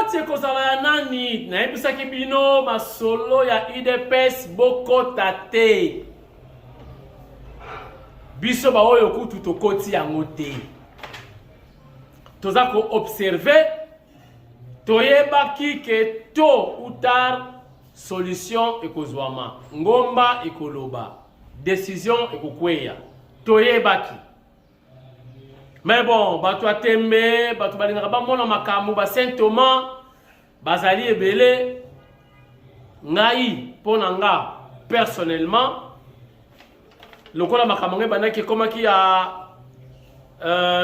vote ekozala ya nani? Nayebisaki bino masolo ya UDPS bokota te. Biso ba oyo kutu tokoti yango te. Toza ko observer toyebaki ke tôt ou tard solution ekozwama, ngomba ekoloba, décision ekokweya. Toyebaki. Mais bon, bato atembe, bato balingaka bamona makambo ba Saint Thomas, bazali ebele, ngai pona nga personnellement, lokola makambo ngai bandaki komaki ya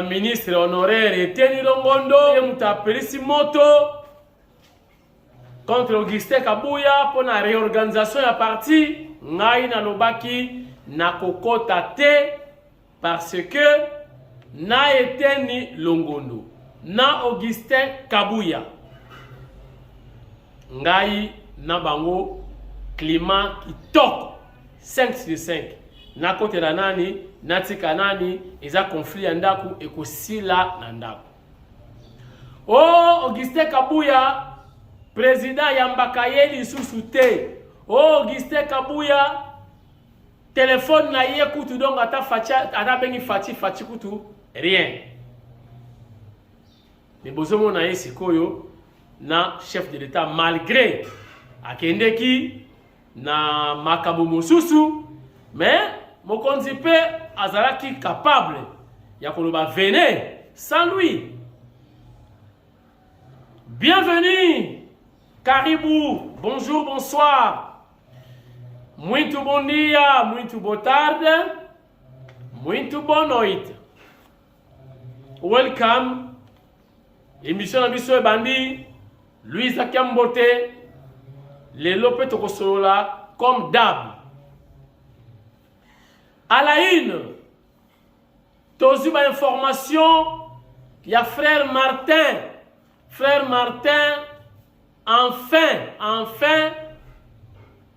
ministre honoraire Eteni Longondo, ye muta pelisi moto contre Augustin Kabuya pour la réorganisation ya parti, ngai nalobaki na kokota te parce que na Eteni Longondo, na Augustin Kabuya, ngai na bango climat kitoko 5 sur 5. Na kote na nani, na tika nani, eza conflit ya ndaku ekosila na ndaku. Oh, Augustin Kabuya, président Yambakayeli lisusu te. Oh, Augustin Kabuya, téléphone na ye kutu donc ata bengi fachi kutu, rien. Mais bozomo na ye sikoyo, na chef de l'État malgré akendeki na makambo mosusu, mais mokonzi pe azalaki capable ya koloba venez sans lui. Bienvenue, karibu, bonjour, bonsoir, muito bom dia, muito boa tarde, muito boa noite. Welcome, émission na biso ebandi, Louis Akambote, les lopé tokosolola comme d'hab. À la une, tozu ba information, il y a frère Martin. Frère Martin, enfin,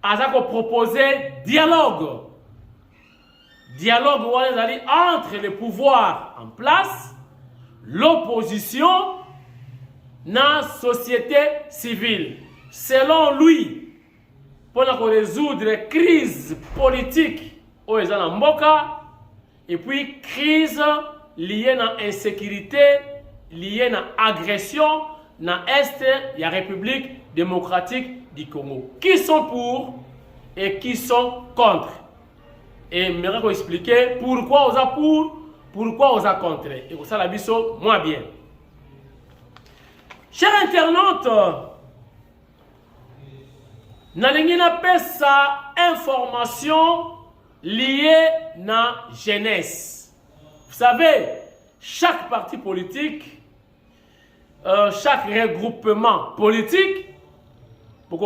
a proposé dialogue. Dialogue entre les pouvoirs en place, l'opposition, la société civile. Selon lui, pour résoudre la crise politique, et puis crise liée à l'insécurité, liée à l'agression dans l'Est de la République démocratique du Congo. Qui sont pour et qui sont contre? Et je vais vous expliquer pourquoi on a pour, pourquoi on a contre. Et vous savez, moi bien. Chers internautes, nalingi na pesa information liée à la jeunesse. Vous savez, chaque parti politique, chaque regroupement politique, pour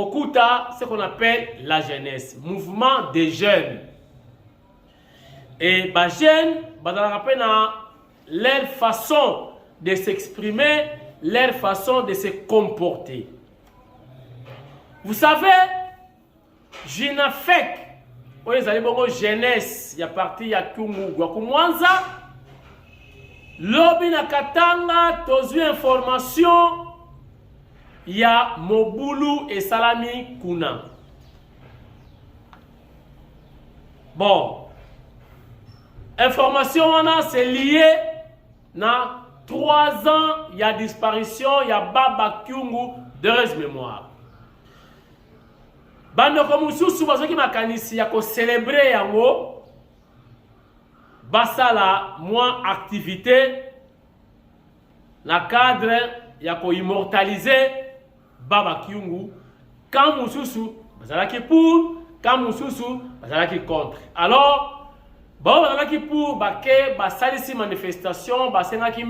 ce qu'on appelle la jeunesse, mouvement des jeunes. Et les jeunes, leur façon de s'exprimer, leur façon de se comporter. Vous savez, JINAFEC, vous avez une jeunesse, il y a parti, il y a Kungu, Gwakumwanza, Lobi na Katanga, tozu information, il y a Mobulu et Salami Kuna. Bon, information, c'est lié à 3 ans, il y a disparition, il y a Baba Kyungu, de mémoire. Bando komususu bazoki makanisi ya ko célébrer yango basala moins activité na cadre ya ko immortaliser Baba Kyungu quand mususu bazalaki pour quand mususu bazalaki contre. Alors bon bazalaki pour bake basalisi manifestation basengaki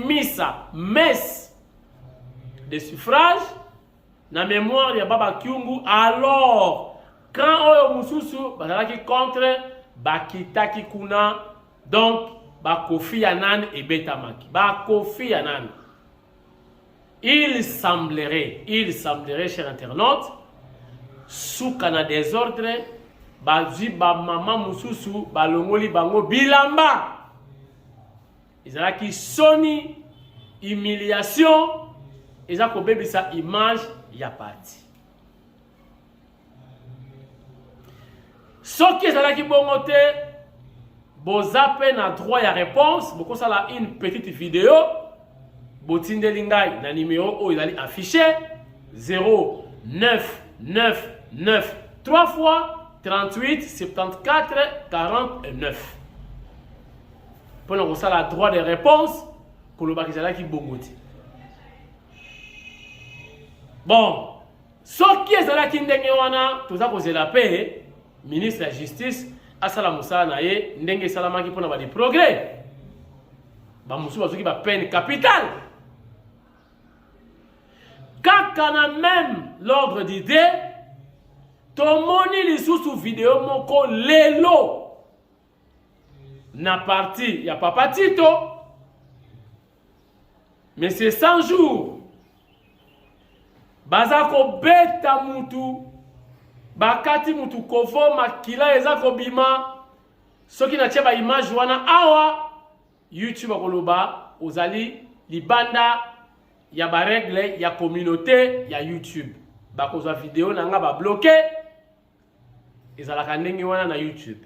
messe de suffrage na mémoire ya Baba Kyungu. Alors quand oyo mususu bazalaki contre bakitaki kuna, donc bakofi yanan et betamaki bakofi yanan. Il semblerait chers internautes, sous kana désordre bazwi ba mama mususu balongoli bango bilamba, ezalaki soni, humiliation eza kobebisa image ya parti. Soki ezalaki bongo te, boza pe na droit ya réponse, bokosala une petite vidéo, botindeli ngai na numéro oyo ezali affiché 0999 3 fois 38 74 49. Pour kosala droit de réponse, kolobaki ezalaki bongo te. Bon, soki ezalaki ndenge wana, toza kozela pe ministre de la justice asala musala na ye ndenge esalamaki mpona badi progrès. Bamusu bazoki ba peine capitale. Kaka na même l'ordre d'idée, tomoni lisusu vidéo moko lelo na parti ya Papa Tito, mais c'est 100 jours. Bazako beta mutu, bakati mutu kovo makila ezako bima, soki na tia ba image wana awa, YouTube akoloba, ozali libanda ya ba règle ya communauté ya YouTube. Bakozwa vidéo na nga ba bloqué, ezalaka ndenge wana na YouTube.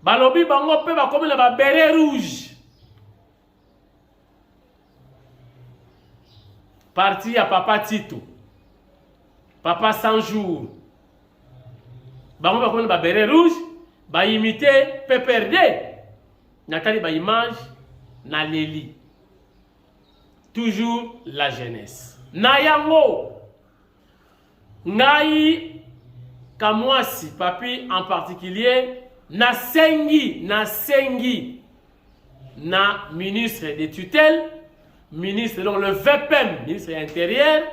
Balobi bango pe bakomi na ba beret rouge. Parti à Papa Tito. Papa 100 jours. Bango bakomi na ba beret rouge, ba imité PPRD. Nathalie ba image na leli. Toujours la jeunesse. Na yango. Ngai Kamwasi papi en particulier na sengi na ministre de tutelle, ministre donc le VPM, ministre de l'Intérieur,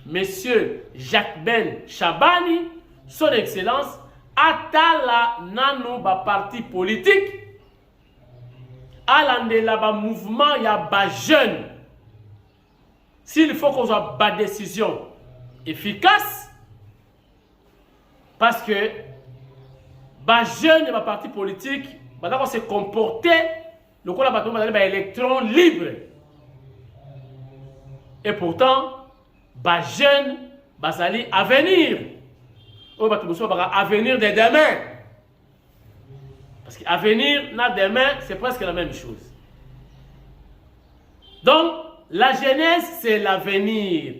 monsieur Jacques Ben Chabani, son excellence, atala nano ba parti politique, alandela ba mouvement ya ba jeune. S'il faut qu'on soit ba décision efficace, parce que les jeunes et les partis politiques vont se comporter le coup de électrons libres. Et pourtant, les jeunes vont aller à venir. À venir de demain. Parce qu'à venir, demain, c'est presque la même chose. Donc, la jeunesse, c'est l'avenir.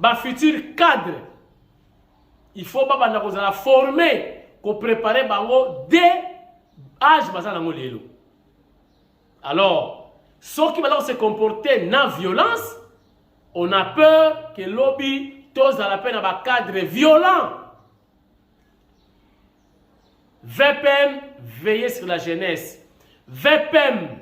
Les futurs cadres. Il faut pas la former, qu'on prépare bango dès l'âge de lelo. Alors, ceux qui vont se comporter dans la violence, on a peur que lobby tous dans la peine à cadre violent. VPM, veiller sur la jeunesse. VPM,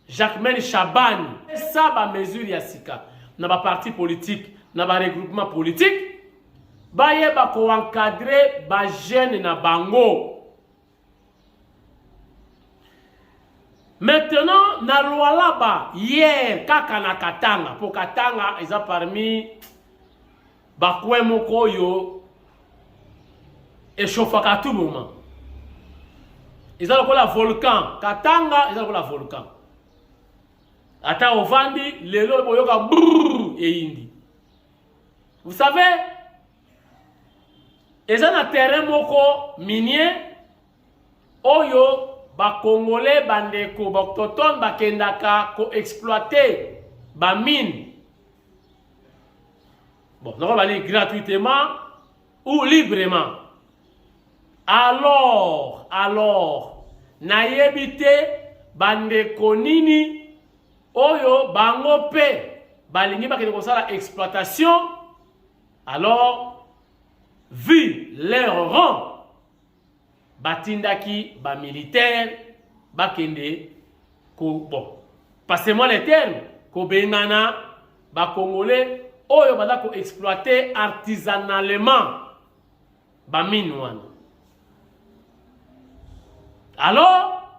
Jacques Chaban, ça va mesure yassika. Dans la parti politique, dans le regroupement politique. Baye bako encadrer ba jeune na bango. Maintenant na loi là-bas hier kaka na Katanga pour Katanga ils ont parmi bakwe moko yo échauffaka tout moment. Ils ont la volcan Katanga, ils ont la volcan. Ata ovandi lelo boyoka brrr et indi. Vous savez, ils ont un terrain moko minier, oyo ba congolais bandeko ba autochtone ba kendaka ko exploiter ba mine. Bon, on va aller gratuitement ou librement. Alors, na yebite bandeko nini oyo bango pe balingi ba kende kosala exploitation. Alors vu leur rang, batindaki, ba militaire, bakende, bon, passez-moi les termes, ko bengana, ba congolais, oyo badako exploiter artisanalement, ba minouane. Alors,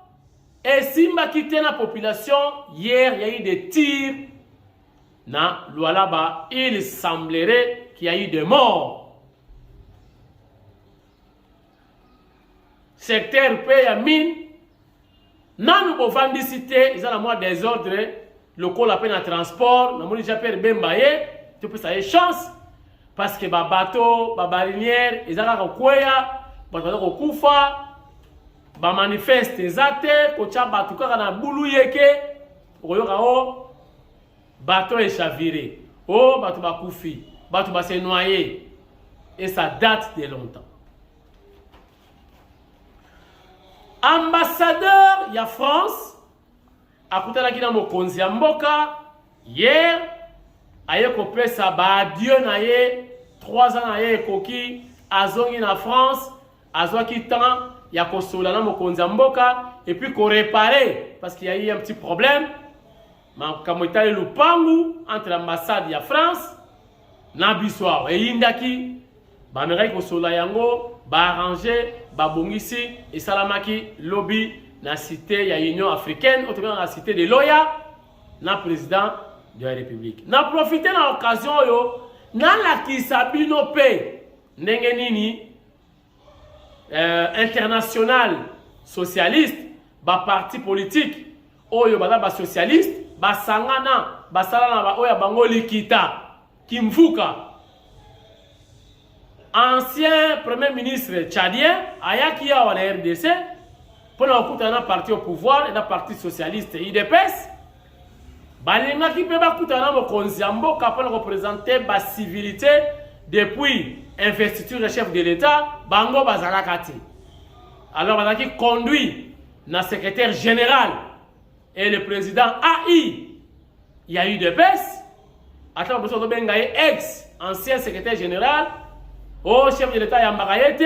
et si m'a quitté la population, hier, il y a eu des tirs, na Lualaba, il semblerait qu'il y a eu des morts. Secteur paye à mine. Nan nous bovandi cité, ils ont la moi désordre. le col appelle un transport, na moni Jean-Pierre Bemba ye, tu peux ça chance parce que ba bateau, ba barinière, ezaka ko kweya, bato ko kufa, ba manifeste ezate, ko cha bato kaka na bulu yeke, oyoka o bateau est chaviré. Oh, bato ba kufi, bato ba se noyer. Et ça date de longtemps. Ambassadeur ya France akutanaki na mokonzi ya mboka hier aye kopesa ba adieu na ye 3 ans na ye ekoki azongi na France azwaki temps ya kosola na mokonzi ya mboka et puis ko réparer parce qu'il y a eu un petit problème makambo etali lupangu entre l'ambassade ya France na biso eyindaki bameraki kosola yango arrangé babongisi et salamaki lobby na cité ya Union africaine autrement la cité de Loya na président de la République na profiter na occasion yo na la kisabino pe ndenge nini international socialiste ba parti politique oyo bala ba socialiste ba sangana ba salana ba oya bango likita kimvuka. Ancien premier ministre tchadien, ayaki ya wa la RDC, pour na parti au pouvoir et la parti socialiste IDPS, balinga ki pe ba kutana mo konziambo kapona représenter ba civilité depuis investiture de chef de l'État, bango bazalakati. Alors bazaki conduit na secrétaire général et le président AI, il y a UDPS, attends besoin de bengaye ex ancien secrétaire général. Au chef de l'État yambakayete,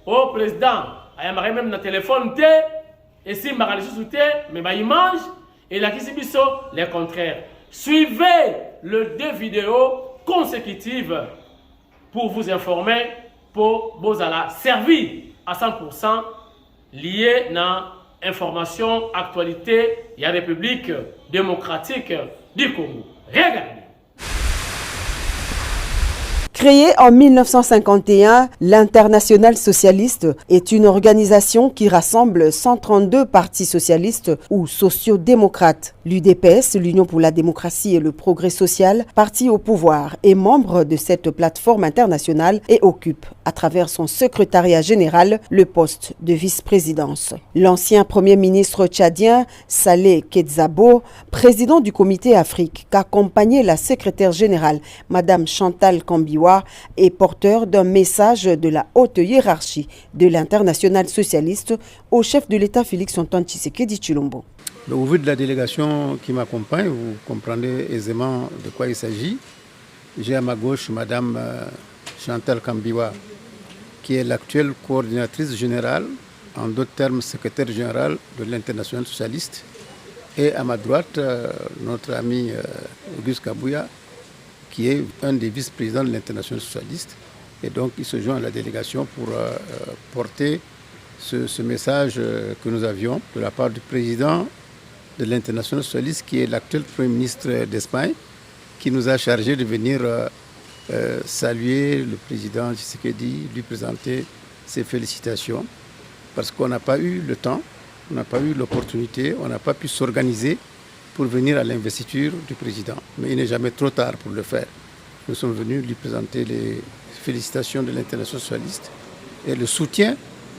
au président ayambakaye même na téléphone té, et si mbakali sous té, mais ba image et la kisibiso les contraires. Suivez le 2 vidéos consécutives pour vous informer pour Bozala servi à 100% lié na information actualité ya République démocratique du Congo. Regardez. Créée en 1951, l'Internationale socialiste est une organisation qui rassemble 132 partis socialistes ou sociodémocrates. L'UDPS, l'Union pour la démocratie et le progrès social, parti au pouvoir, est membre de cette plateforme internationale et occupe, à travers son secrétariat général, le poste de vice-présidence. L'ancien premier ministre tchadien, Saleh Kedzabo, président du comité Afrique, qu'accompagnait la secrétaire générale, Madame Chantal Kambiwa, est porteur d'un message de la haute hiérarchie de l'Internationale socialiste au chef de l'État Félix Antoine Tshisekedi Tshilombo. Au vu de la délégation qui m'accompagne, vous comprendrez aisément de quoi il s'agit. J'ai à ma gauche Madame Chantal Kambiwa, qui est l'actuelle coordinatrice générale, en d'autres termes secrétaire générale de l'Internationale socialiste. Et à ma droite, notre ami Auguste Kabouya, qui est un des vice-présidents de l'Internationale socialiste. Et donc, il se joint à la délégation pour porter ce message que nous avions de la part du président de l'Internationale socialiste, qui est l'actuel Premier ministre d'Espagne, qui nous a chargé de venir saluer le président Tshisekedi, lui présenter ses félicitations, parce qu'on n'a pas eu le temps, on n'a pas eu l'opportunité, on n'a pas pu s'organiser pour venir à l'investiture du président. Mais il n'est jamais trop tard pour le faire. Nous sommes venus lui présenter les félicitations de l'Internationale socialiste et le soutien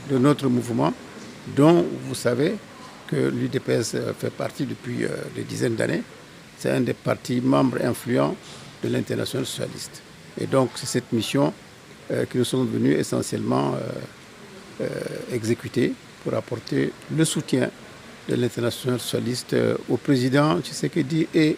de notre mouvement, dont vous savez que l'UDPS fait partie depuis des dizaines d'années. C'est un des partis membres influents de l'Internationale socialiste. Et donc c'est cette mission que nous sommes venus essentiellement exécuter pour apporter le soutien de l'Internationale socialiste au président Tshisekedi et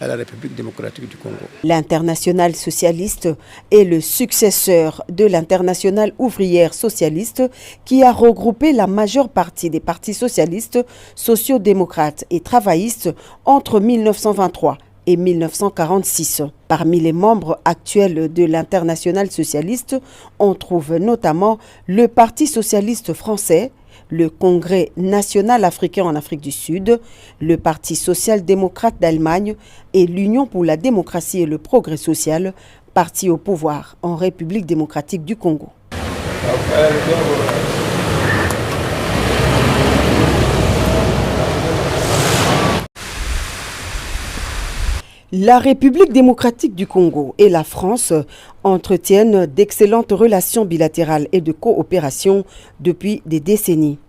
à la République démocratique du Congo. L'Internationale socialiste est le successeur de l'Internationale ouvrière socialiste qui a regroupé la majeure partie des partis socialistes, sociodémocrates et travaillistes entre 1923 et 1946. Parmi les membres actuels de l'Internationale socialiste, on trouve notamment le Parti socialiste français, le Congrès national africain en Afrique du Sud, le Parti social-démocrate d'Allemagne et l'Union pour la démocratie et le progrès social, parti au pouvoir en République démocratique du Congo. La République démocratique du Congo et la France entretiennent d'excellentes relations bilatérales et de coopération depuis des décennies.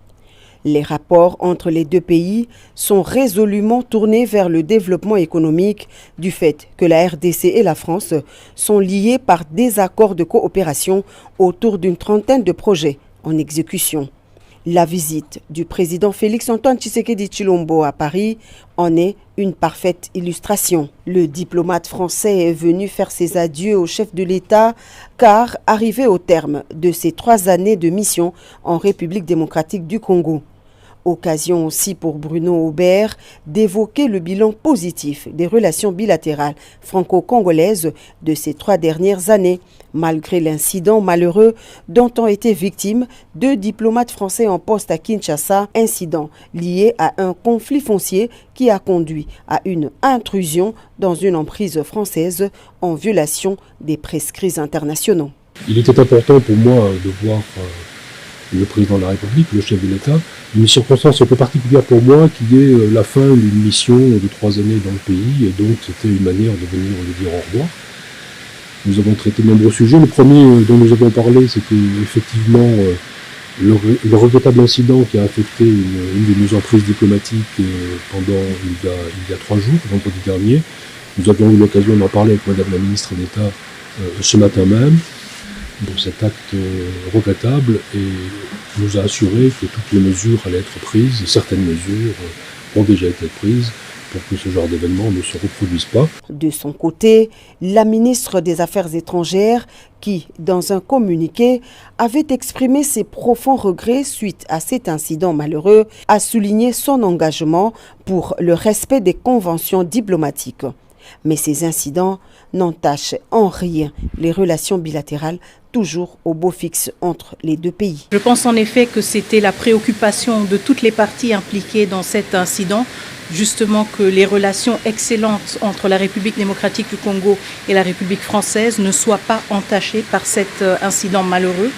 Les rapports entre les deux pays sont résolument tournés vers le développement économique du fait que la RDC et la France sont liés par des accords de coopération autour d'une trentaine de projets en exécution. La visite du président Félix-Antoine Tshisekedi Tshilombo à Paris en est une parfaite illustration. Le diplomate français est venu faire ses adieux au chef de l'État car arrivé au terme de ses 3 années de mission en République démocratique du Congo. Occasion aussi pour Bruno Aubert d'évoquer le bilan positif des relations bilatérales franco-congolaises de ces 3 dernières années, malgré l'incident malheureux dont ont été victimes 2 diplomates français en poste à Kinshasa, incident lié à un conflit foncier qui a conduit à une intrusion dans une emprise française en violation des prescrits internationaux. Il était important pour moi de voir le président de la République, le chef de l'État, une circonstance un peu particulière pour moi qui est la fin d'une mission de 3 années dans le pays, et donc c'était une manière de venir lui dire au revoir. Nous avons traité de nombreux sujets. Le premier dont nous avons parlé, c'était effectivement le regrettable incident qui a affecté une de nos emprises diplomatiques pendant il y a 3 jours, vendredi dernier. Nous avions eu l'occasion d'en parler avec Madame la ministre d'État ce matin même. Donc cet acte regrettable et nous a assuré que toutes les mesures allaient être prises, certaines mesures ont déjà été prises pour que ce genre d'événement ne se reproduise pas. De son côté, la ministre des Affaires étrangères, qui, dans un communiqué, avait exprimé ses profonds regrets suite à cet incident malheureux, a souligné son engagement pour le respect des conventions diplomatiques. Mais ces incidents n'entachent en rien les relations bilatérales, toujours au beau fixe entre les deux pays. Je pense en effet que c'était la préoccupation de toutes les parties impliquées dans cet incident, justement que les relations excellentes entre la République démocratique du Congo et la République française ne soient pas entachées par cet incident malheureux.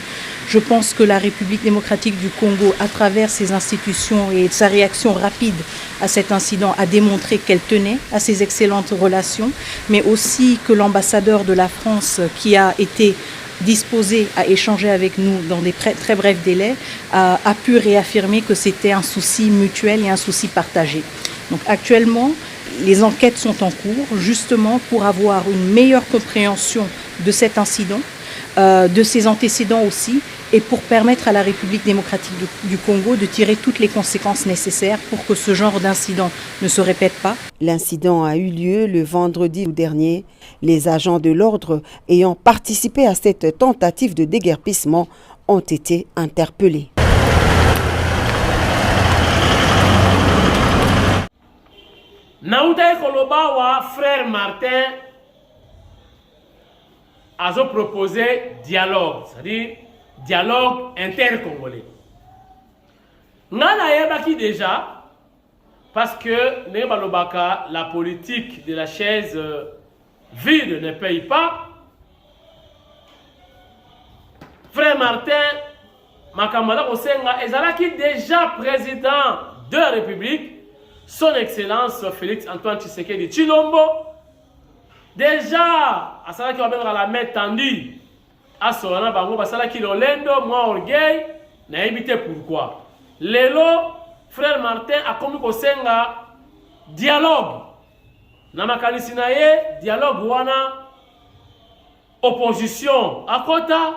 Je pense que la République démocratique du Congo, à travers ses institutions et sa réaction rapide à cet incident, a démontré qu'elle tenait à ces excellentes relations, mais aussi que l'ambassadeur de la France, qui a été disposé à échanger avec nous dans des très brefs délais, a pu réaffirmer que c'était un souci mutuel et un souci partagé. Donc actuellement, les enquêtes sont en cours justement pour avoir une meilleure compréhension de cet incident, de ses antécédents aussi, et pour permettre à la République démocratique du Congo de tirer toutes les conséquences nécessaires pour que ce genre d'incident ne se répète pas. L'incident a eu lieu le vendredi dernier. Les agents de l'ordre ayant participé à cette tentative de déguerpissement ont été interpellés. Naouta Koloba wa frère Martin a proposé dialogue, c'est-à-dire dialogue intercongolais. Nana yebaki déjà parce que Nebalobaka, la politique de la chaise vide ne paye pas. Frère Martin Makamada Osenga ezalaki déjà président de la République, son Excellence Félix-Antoine Tshisekedi Tshilombo. Déjà, à ça qui va mettre la main tendue à Solana Bango, parce que l'Olendo, moi orgueil, n'a évité pourquoi. Lelo, frère Martin a commis au Senga dialogue. Namakanisi naye dialogue wana opposition à kota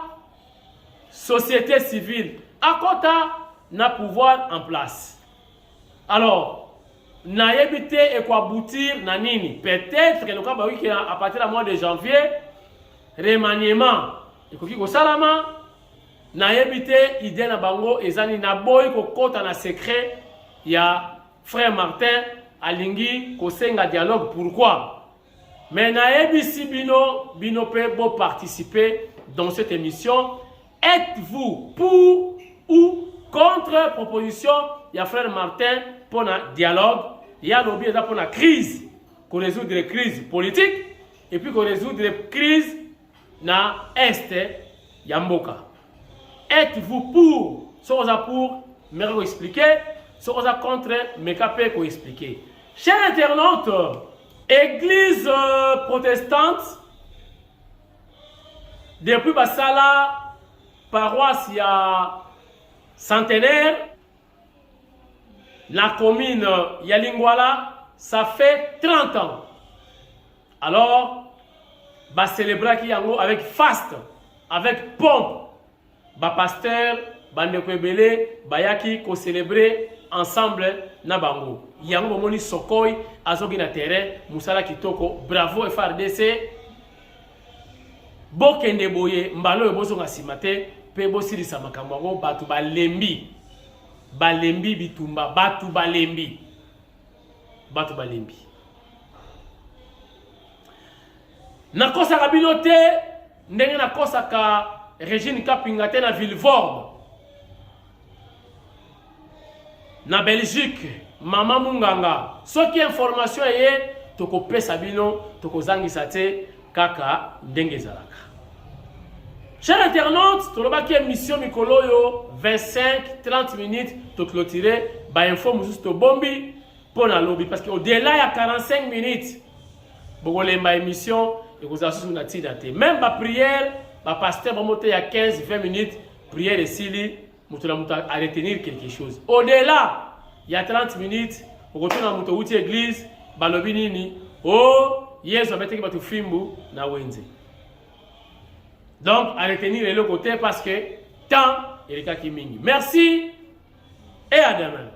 société civile à kota na pouvoir en place. Alors na évité et quoi aboutir na nini. Peut-être que le cas à partir du mois de janvier remaniement et ko salama na évité idée na bango ezani na boy ko kota na secret ya frère Martin alingi ko senga dialogue. Pourquoi? Mais na ebisi bino pe bo participer dans cette émission. Êtes-vous pour ou contre proposition ya frère Martin pour un dialogue? Il y a l'objet pour la crise, pour résoudre les crises politiques et puis pour résoudre les crises na Est Yamboka. Êtes-vous pour? Soit pour, mais vous expliquer, soit contre, mais capé pour expliquer. Chers internautes, Église protestante, depuis Basala, paroisse il y a centenaire, la commune Yalingwala, ça fait 30 ans. Alors, va célébrer avec faste, avec pompe. Ba pasteur, bandeko ebele, bayaki ko célébrer ensemble na bango. Yango moni sokoy azogi na terrain, musala kitoko, bravo FRDC. Bokende boye mbalo ebozo ngasimate, pe bosirisa makambo ngo batu balembi. Balembi bitumba, batu balembi. Batu balembi. Nakosa kabinote, ndenge nakosa ka Régine Kapingate na Villevorde. Na Belgique, Mama Munganga. Ce qui information est, toko pesa bino, toko zangisa te, kaka ndenge zalaka. Chers internautes, toloba ki émission mikolo yo 25-30 minutes to clôturer ba info mususu to bombi pour na lobby parce que au-delà ya 45 minutes bogole ma émission et vous assure na tidate même ba prière ba pasteur ba monter ya 15-20 minutes prière et sili mutu à retenir quelque chose. Au-delà il y a 30 minutes au retour na mutu uti église ba lobi nini oh yesu abeteki batu fimbu na wenze. Donc, à retenir le côté parce que temps est le cas qui mingi. Merci et à demain.